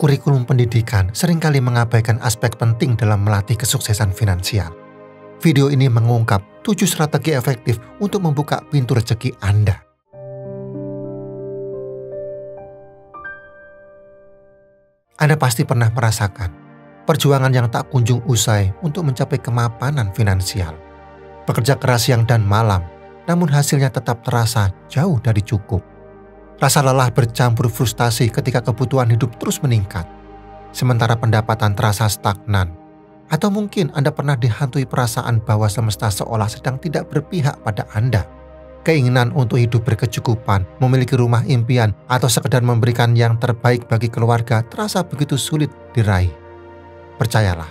Kurikulum pendidikan seringkali mengabaikan aspek penting dalam melatih kesuksesan finansial. Video ini mengungkap 7 strategi efektif untuk membuka pintu rezeki Anda. Anda pasti pernah merasakan perjuangan yang tak kunjung usai untuk mencapai kemapanan finansial. Bekerja keras siang dan malam, namun hasilnya tetap terasa jauh dari cukup. Rasa lelah bercampur frustasi ketika kebutuhan hidup terus meningkat, sementara pendapatan terasa stagnan. Atau mungkin Anda pernah dihantui perasaan bahwa semesta seolah sedang tidak berpihak pada Anda. Keinginan untuk hidup berkecukupan, memiliki rumah impian, atau sekedar memberikan yang terbaik bagi keluarga terasa begitu sulit diraih. Percayalah,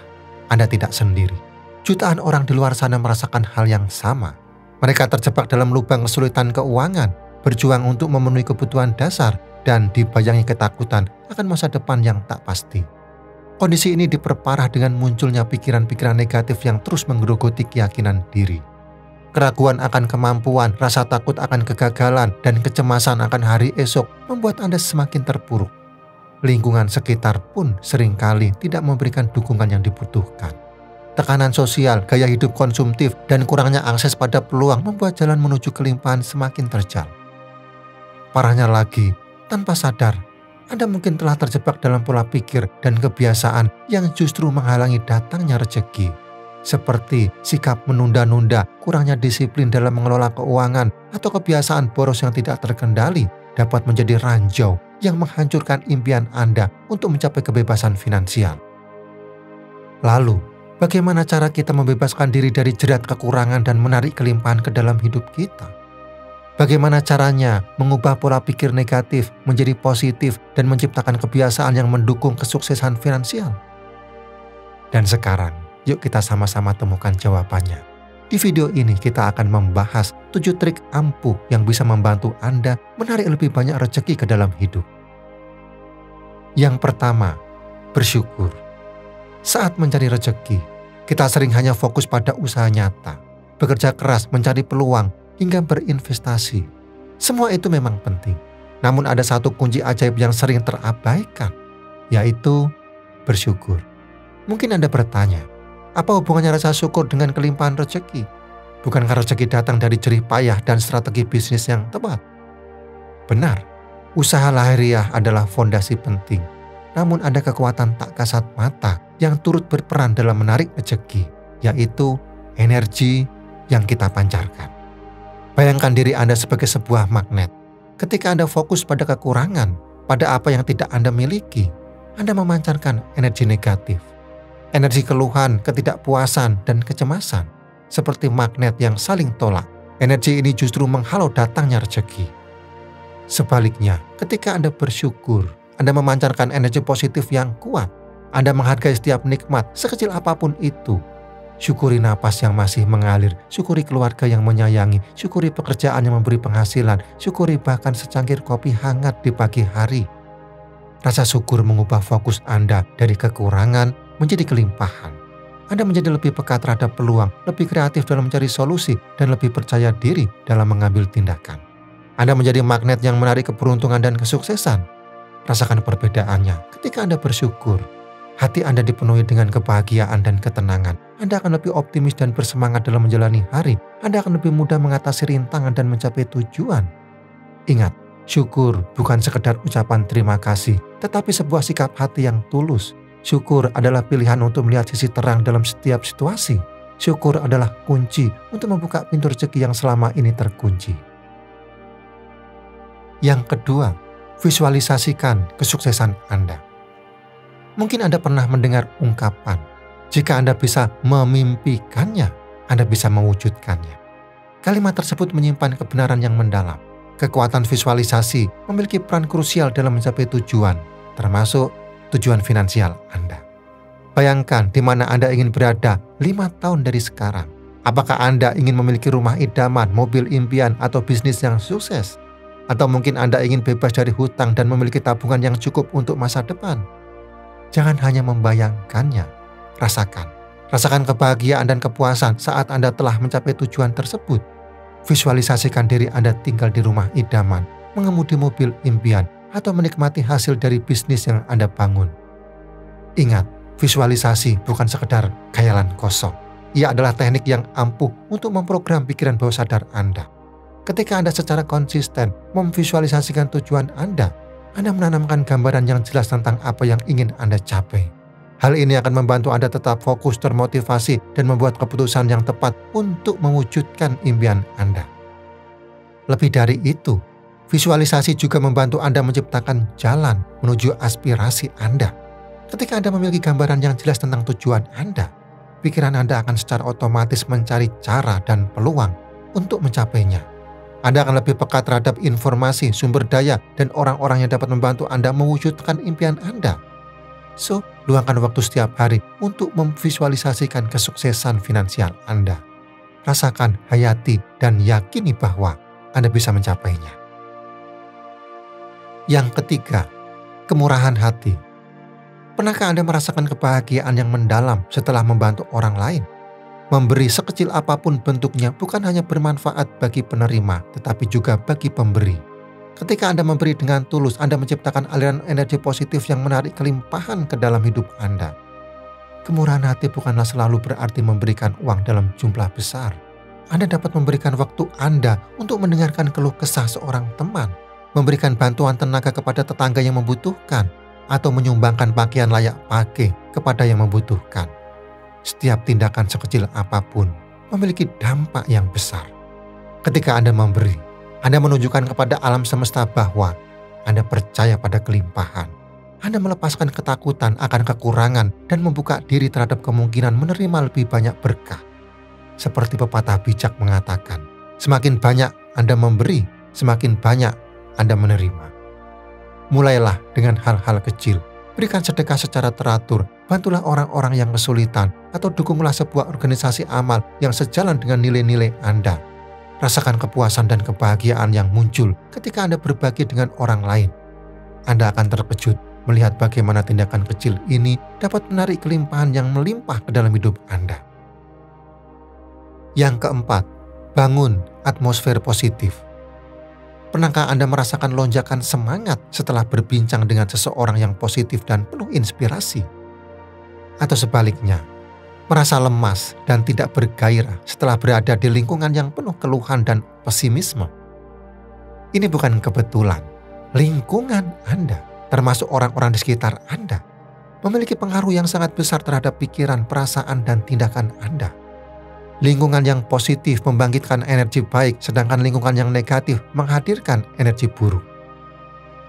Anda tidak sendiri. Jutaan orang di luar sana merasakan hal yang sama. Mereka terjebak dalam lubang kesulitan keuangan, berjuang untuk memenuhi kebutuhan dasar, dan dibayangi ketakutan akan masa depan yang tak pasti. Kondisi ini diperparah dengan munculnya pikiran-pikiran negatif yang terus menggerogoti keyakinan diri. Keraguan akan kemampuan, rasa takut akan kegagalan, dan kecemasan akan hari esok membuat Anda semakin terpuruk. Lingkungan sekitar pun seringkali tidak memberikan dukungan yang dibutuhkan. Tekanan sosial, gaya hidup konsumtif, dan kurangnya akses pada peluang membuat jalan menuju kelimpahan semakin terjal. Parahnya lagi, tanpa sadar, Anda mungkin telah terjebak dalam pola pikir dan kebiasaan yang justru menghalangi datangnya rezeki. Seperti sikap menunda-nunda, kurangnya disiplin dalam mengelola keuangan, atau kebiasaan boros yang tidak terkendali dapat menjadi ranjau yang menghancurkan impian Anda untuk mencapai kebebasan finansial. Lalu, bagaimana cara kita membebaskan diri dari jerat kekurangan dan menarik kelimpahan ke dalam hidup kita? Bagaimana caranya mengubah pola pikir negatif menjadi positif dan menciptakan kebiasaan yang mendukung kesuksesan finansial? Dan sekarang, yuk kita sama-sama temukan jawabannya. Di video ini kita akan membahas 7 trik ampuh yang bisa membantu Anda menarik lebih banyak rezeki ke dalam hidup. Yang pertama, bersyukur. Saat mencari rezeki, kita sering hanya fokus pada usaha nyata, bekerja keras mencari peluang, hingga berinvestasi. Semua itu memang penting. Namun ada satu kunci ajaib yang sering terabaikan, yaitu bersyukur. Mungkin Anda bertanya, apa hubungannya rasa syukur dengan kelimpahan rezeki? Bukankah rezeki datang dari jerih payah dan strategi bisnis yang tepat? Benar, usaha lahiriah adalah fondasi penting. Namun ada kekuatan tak kasat mata yang turut berperan dalam menarik rezeki, yaitu energi yang kita pancarkan. Bayangkan diri Anda sebagai sebuah magnet. Ketika Anda fokus pada kekurangan, pada apa yang tidak Anda miliki, Anda memancarkan energi negatif. Energi keluhan, ketidakpuasan, dan kecemasan. Seperti magnet yang saling tolak, energi ini justru menghalau datangnya rezeki. Sebaliknya, ketika Anda bersyukur, Anda memancarkan energi positif yang kuat. Anda menghargai setiap nikmat, sekecil apapun itu. Syukuri napas yang masih mengalir, syukuri keluarga yang menyayangi, syukuri pekerjaan yang memberi penghasilan, syukuri bahkan secangkir kopi hangat di pagi hari. Rasa syukur mengubah fokus Anda dari kekurangan menjadi kelimpahan. Anda menjadi lebih peka terhadap peluang, lebih kreatif dalam mencari solusi, dan lebih percaya diri dalam mengambil tindakan. Anda menjadi magnet yang menarik keberuntungan dan kesuksesan. Rasakan perbedaannya ketika Anda bersyukur. Hati Anda dipenuhi dengan kebahagiaan dan ketenangan. Anda akan lebih optimis dan bersemangat dalam menjalani hari. Anda akan lebih mudah mengatasi rintangan dan mencapai tujuan. Ingat, syukur bukan sekedar ucapan terima kasih, tetapi sebuah sikap hati yang tulus. Syukur adalah pilihan untuk melihat sisi terang dalam setiap situasi. Syukur adalah kunci untuk membuka pintu rezeki yang selama ini terkunci. Yang kedua, visualisasikan kesuksesan Anda. Mungkin Anda pernah mendengar ungkapan, jika Anda bisa memimpikannya, Anda bisa mewujudkannya. Kalimat tersebut menyimpan kebenaran yang mendalam. Kekuatan visualisasi memiliki peran krusial dalam mencapai tujuan, termasuk tujuan finansial Anda. Bayangkan di mana Anda ingin berada 5 tahun dari sekarang. Apakah Anda ingin memiliki rumah idaman, mobil impian, atau bisnis yang sukses? Atau mungkin Anda ingin bebas dari hutang dan memiliki tabungan yang cukup untuk masa depan? Jangan hanya membayangkannya, rasakan. Rasakan kebahagiaan dan kepuasan saat Anda telah mencapai tujuan tersebut. Visualisasikan diri Anda tinggal di rumah idaman, mengemudi mobil impian, atau menikmati hasil dari bisnis yang Anda bangun. Ingat, visualisasi bukan sekedar khayalan kosong. Ia adalah teknik yang ampuh untuk memprogram pikiran bawah sadar Anda. Ketika Anda secara konsisten memvisualisasikan tujuan Anda menanamkan gambaran yang jelas tentang apa yang ingin Anda capai. Hal ini akan membantu Anda tetap fokus, termotivasi, dan membuat keputusan yang tepat untuk mewujudkan impian Anda. Lebih dari itu, visualisasi juga membantu Anda menciptakan jalan menuju aspirasi Anda. Ketika Anda memiliki gambaran yang jelas tentang tujuan Anda, pikiran Anda akan secara otomatis mencari cara dan peluang untuk mencapainya. Anda akan lebih peka terhadap informasi, sumber daya, dan orang-orang yang dapat membantu Anda mewujudkan impian Anda. So, luangkan waktu setiap hari untuk memvisualisasikan kesuksesan finansial Anda. Rasakan, hayati, dan yakini bahwa Anda bisa mencapainya. Yang ketiga, kemurahan hati. Pernahkah Anda merasakan kebahagiaan yang mendalam setelah membantu orang lain? Memberi sekecil apapun bentuknya bukan hanya bermanfaat bagi penerima, tetapi juga bagi pemberi. Ketika Anda memberi dengan tulus, Anda menciptakan aliran energi positif yang menarik kelimpahan ke dalam hidup Anda. Kemurahan hati bukanlah selalu berarti memberikan uang dalam jumlah besar. Anda dapat memberikan waktu Anda untuk mendengarkan keluh kesah seorang teman, memberikan bantuan tenaga kepada tetangga yang membutuhkan, atau menyumbangkan pakaian layak pakai kepada yang membutuhkan. Setiap tindakan sekecil apapun memiliki dampak yang besar. Ketika Anda memberi, Anda menunjukkan kepada alam semesta bahwa Anda percaya pada kelimpahan. Anda melepaskan ketakutan akan kekurangan dan membuka diri terhadap kemungkinan menerima lebih banyak berkah. Seperti pepatah bijak mengatakan, semakin banyak Anda memberi, semakin banyak Anda menerima. Mulailah dengan hal-hal kecil. Berikan sedekah secara teratur, bantulah orang-orang yang kesulitan, atau dukunglah sebuah organisasi amal yang sejalan dengan nilai-nilai Anda. Rasakan kepuasan dan kebahagiaan yang muncul ketika Anda berbagi dengan orang lain. Anda akan terkejut melihat bagaimana tindakan kecil ini dapat menarik kelimpahan yang melimpah ke dalam hidup Anda. Yang keempat, bangun atmosfer positif. Pernahkah Anda merasakan lonjakan semangat setelah berbincang dengan seseorang yang positif dan penuh inspirasi? Atau sebaliknya, merasa lemas dan tidak bergairah setelah berada di lingkungan yang penuh keluhan dan pesimisme? Ini bukan kebetulan. Lingkungan Anda, termasuk orang-orang di sekitar Anda, memiliki pengaruh yang sangat besar terhadap pikiran, perasaan, dan tindakan Anda. Lingkungan yang positif membangkitkan energi baik, sedangkan lingkungan yang negatif menghadirkan energi buruk.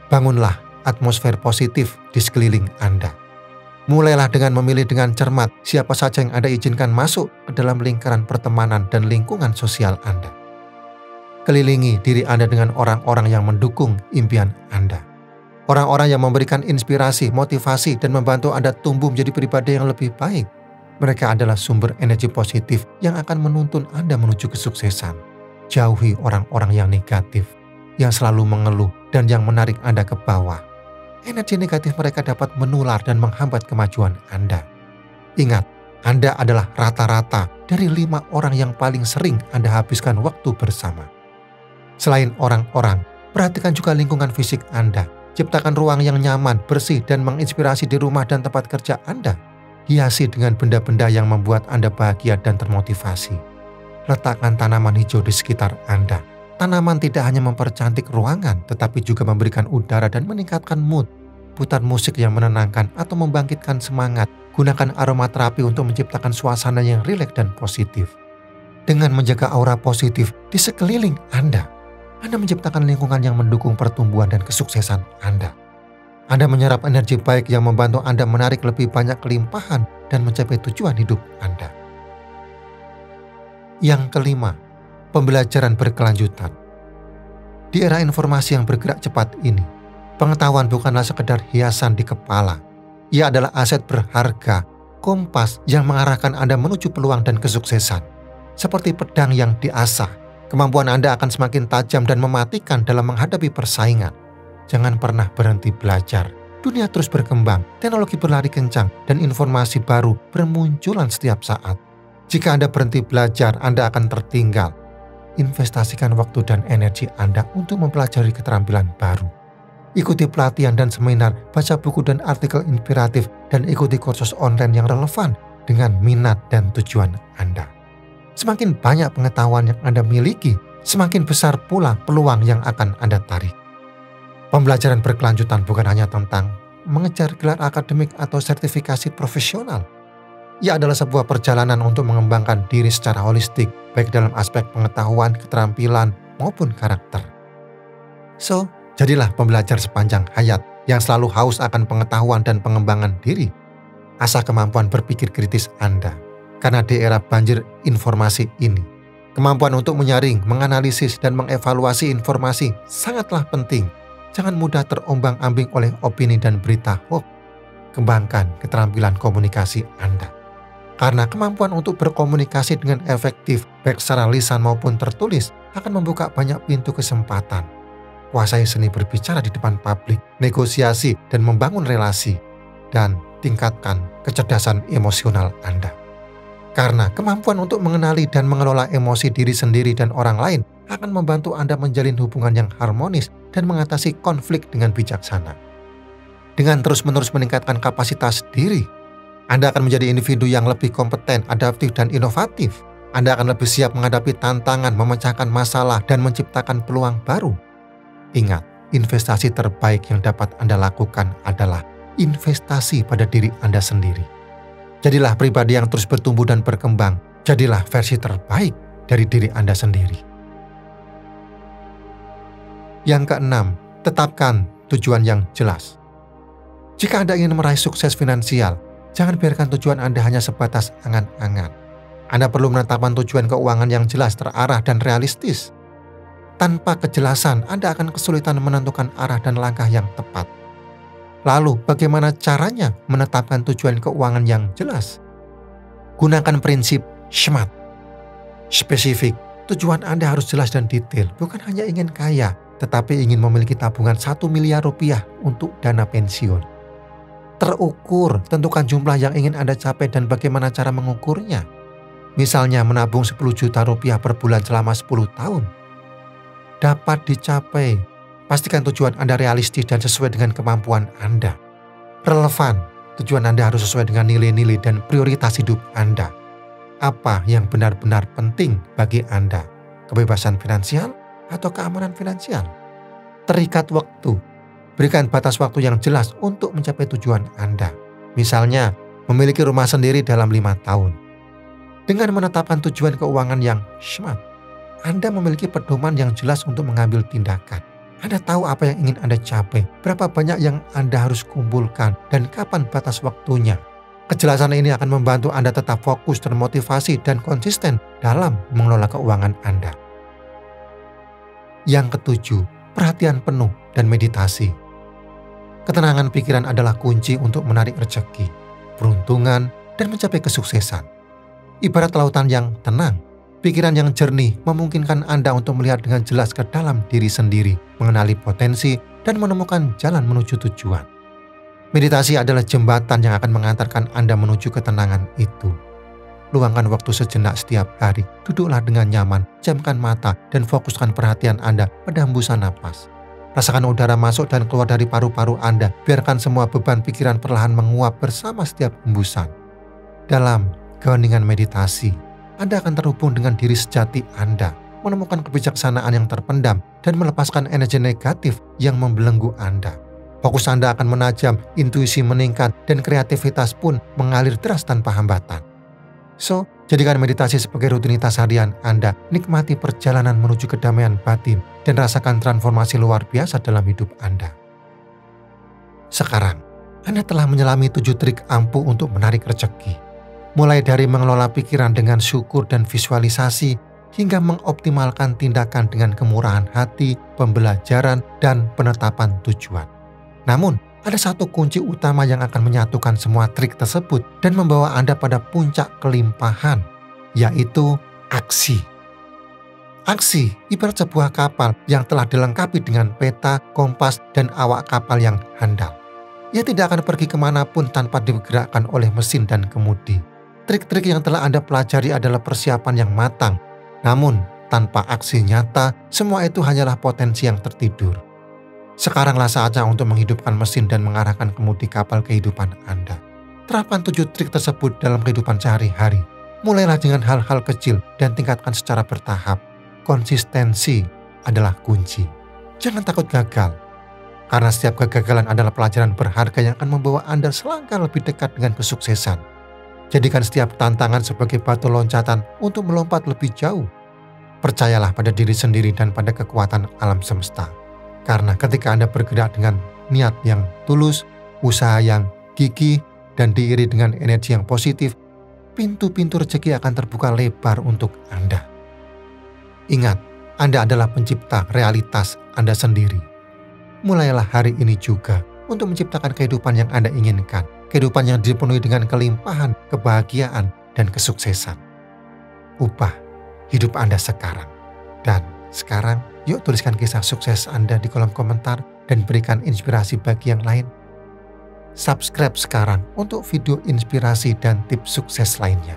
Bangunlah atmosfer positif di sekeliling Anda. Mulailah dengan memilih dengan cermat siapa saja yang Anda izinkan masuk ke dalam lingkaran pertemanan dan lingkungan sosial Anda. Kelilingi diri Anda dengan orang-orang yang mendukung impian Anda. Orang-orang yang memberikan inspirasi, motivasi, dan membantu Anda tumbuh menjadi pribadi yang lebih baik. Mereka adalah sumber energi positif yang akan menuntun Anda menuju kesuksesan. Jauhi orang-orang yang negatif, yang selalu mengeluh dan yang menarik Anda ke bawah. Energi negatif mereka dapat menular dan menghambat kemajuan Anda. Ingat, Anda adalah rata-rata dari 5 orang yang paling sering Anda habiskan waktu bersama. Selain orang-orang, perhatikan juga lingkungan fisik Anda. Ciptakan ruang yang nyaman, bersih, dan menginspirasi di rumah dan tempat kerja Anda. Hiasi dengan benda-benda yang membuat Anda bahagia dan termotivasi. Letakkan tanaman hijau di sekitar Anda. Tanaman tidak hanya mempercantik ruangan, tetapi juga memberikan udara dan meningkatkan mood. Putar musik yang menenangkan atau membangkitkan semangat. Gunakan aromaterapi untuk menciptakan suasana yang rileks dan positif. Dengan menjaga aura positif di sekeliling Anda menciptakan lingkungan yang mendukung pertumbuhan dan kesuksesan Anda. Anda menyerap energi baik yang membantu Anda menarik lebih banyak kelimpahan dan mencapai tujuan hidup Anda. Yang kelima, pembelajaran berkelanjutan. Di era informasi yang bergerak cepat ini, pengetahuan bukanlah sekedar hiasan di kepala. Ia adalah aset berharga, kompas yang mengarahkan Anda menuju peluang dan kesuksesan. Seperti pedang yang diasah, kemampuan Anda akan semakin tajam dan mematikan dalam menghadapi persaingan. Jangan pernah berhenti belajar. Dunia terus berkembang, teknologi berlari kencang, dan informasi baru bermunculan setiap saat. Jika Anda berhenti belajar, Anda akan tertinggal. Investasikan waktu dan energi Anda untuk mempelajari keterampilan baru. Ikuti pelatihan dan seminar, baca buku dan artikel inspiratif, dan ikuti kursus online yang relevan dengan minat dan tujuan Anda. Semakin banyak pengetahuan yang Anda miliki, semakin besar pula peluang yang akan Anda tarik. Pembelajaran berkelanjutan bukan hanya tentang mengejar gelar akademik atau sertifikasi profesional. Ia adalah sebuah perjalanan untuk mengembangkan diri secara holistik, baik dalam aspek pengetahuan, keterampilan, maupun karakter. So, jadilah pembelajar sepanjang hayat yang selalu haus akan pengetahuan dan pengembangan diri. Asah kemampuan berpikir kritis Anda, karena di era banjir informasi ini, kemampuan untuk menyaring, menganalisis, dan mengevaluasi informasi sangatlah penting. Jangan mudah terombang-ambing oleh opini dan berita hoax. Kembangkan keterampilan komunikasi Anda. Karena kemampuan untuk berkomunikasi dengan efektif, baik secara lisan maupun tertulis, akan membuka banyak pintu kesempatan. Kuasai seni berbicara di depan publik, negosiasi dan membangun relasi, dan tingkatkan kecerdasan emosional Anda. Karena kemampuan untuk mengenali dan mengelola emosi diri sendiri dan orang lain akan membantu Anda menjalin hubungan yang harmonis dan mengatasi konflik dengan bijaksana. Dengan terus-menerus meningkatkan kapasitas diri, Anda akan menjadi individu yang lebih kompeten, adaptif, dan inovatif. Anda akan lebih siap menghadapi tantangan, memecahkan masalah, dan menciptakan peluang baru. Ingat, investasi terbaik yang dapat Anda lakukan adalah investasi pada diri Anda sendiri. Jadilah pribadi yang terus bertumbuh dan berkembang. Jadilah versi terbaik dari diri Anda sendiri. Yang keenam, tetapkan tujuan yang jelas. Jika Anda ingin meraih sukses finansial, jangan biarkan tujuan Anda hanya sebatas angan-angan. Anda perlu menetapkan tujuan keuangan yang jelas, terarah, dan realistis. Tanpa kejelasan, Anda akan kesulitan menentukan arah dan langkah yang tepat. Lalu, bagaimana caranya menetapkan tujuan keuangan yang jelas? Gunakan prinsip SMART. Spesifik, tujuan Anda harus jelas dan detail, bukan hanya ingin kaya, tetapi ingin memiliki tabungan 1 miliar rupiah untuk dana pensiun. Terukur, tentukan jumlah yang ingin Anda capai dan bagaimana cara mengukurnya. Misalnya menabung 10 juta rupiah per bulan selama 10 tahun. Dapat dicapai. Pastikan tujuan Anda realistis dan sesuai dengan kemampuan Anda. Relevan, tujuan Anda harus sesuai dengan nilai-nilai dan prioritas hidup Anda. Apa yang benar-benar penting bagi Anda? Kebebasan finansial atau keamanan finansial? Terikat waktu. Berikan batas waktu yang jelas untuk mencapai tujuan Anda. Misalnya, memiliki rumah sendiri dalam 5 tahun. Dengan menetapkan tujuan keuangan yang SMART, Anda memiliki pedoman yang jelas untuk mengambil tindakan. Anda tahu apa yang ingin Anda capai, berapa banyak yang Anda harus kumpulkan, dan kapan batas waktunya. Kejelasan ini akan membantu Anda tetap fokus, termotivasi, dan konsisten dalam mengelola keuangan Anda. Yang ketujuh, perhatian penuh dan meditasi. Ketenangan pikiran adalah kunci untuk menarik rezeki, peruntungan, dan mencapai kesuksesan. Ibarat lautan yang tenang, pikiran yang jernih memungkinkan Anda untuk melihat dengan jelas ke dalam diri sendiri, mengenali potensi, dan menemukan jalan menuju tujuan. Meditasi adalah jembatan yang akan mengantarkan Anda menuju ketenangan itu. Luangkan waktu sejenak setiap hari, duduklah dengan nyaman, jamkan mata, dan fokuskan perhatian Anda pada hembusan napas. Rasakan udara masuk dan keluar dari paru-paru Anda, biarkan semua beban pikiran perlahan menguap bersama setiap hembusan. Dalam keheningan meditasi, Anda akan terhubung dengan diri sejati Anda, menemukan kebijaksanaan yang terpendam, dan melepaskan energi negatif yang membelenggu Anda. Fokus Anda akan menajam, intuisi meningkat, dan kreativitas pun mengalir deras tanpa hambatan. So, jadikan meditasi sebagai rutinitas harian Anda, nikmati perjalanan menuju kedamaian batin, dan rasakan transformasi luar biasa dalam hidup Anda. Sekarang, Anda telah menyelami 7 trik ampuh untuk menarik rezeki. Mulai dari mengelola pikiran dengan syukur dan visualisasi, hingga mengoptimalkan tindakan dengan kemurahan hati, pembelajaran, dan penetapan tujuan. Namun, ada satu kunci utama yang akan menyatukan semua trik tersebut dan membawa Anda pada puncak kelimpahan, yaitu aksi. Aksi ibarat sebuah kapal yang telah dilengkapi dengan peta, kompas, dan awak kapal yang handal. Ia tidak akan pergi kemanapun tanpa digerakkan oleh mesin dan kemudi. Trik-trik yang telah Anda pelajari adalah persiapan yang matang. Namun, tanpa aksi nyata, semua itu hanyalah potensi yang tertidur. Sekaranglah saatnya untuk menghidupkan mesin dan mengarahkan kemudi kapal kehidupan Anda. Terapkan 7 trik tersebut dalam kehidupan sehari-hari. Mulailah dengan hal-hal kecil dan tingkatkan secara bertahap. Konsistensi adalah kunci. Jangan takut gagal, karena setiap kegagalan adalah pelajaran berharga yang akan membawa Anda selangkah lebih dekat dengan kesuksesan. Jadikan setiap tantangan sebagai batu loncatan untuk melompat lebih jauh. Percayalah pada diri sendiri dan pada kekuatan alam semesta. Karena ketika Anda bergerak dengan niat yang tulus, usaha yang gigih, dan diiringi dengan energi yang positif, pintu-pintu rezeki akan terbuka lebar untuk Anda. Ingat, Anda adalah pencipta realitas Anda sendiri. Mulailah hari ini juga untuk menciptakan kehidupan yang Anda inginkan. Kehidupan yang dipenuhi dengan kelimpahan, kebahagiaan, dan kesuksesan. Ubah hidup Anda sekarang. Dan sekarang, yuk tuliskan kisah sukses Anda di kolom komentar dan berikan inspirasi bagi yang lain. Subscribe sekarang untuk video inspirasi dan tips sukses lainnya.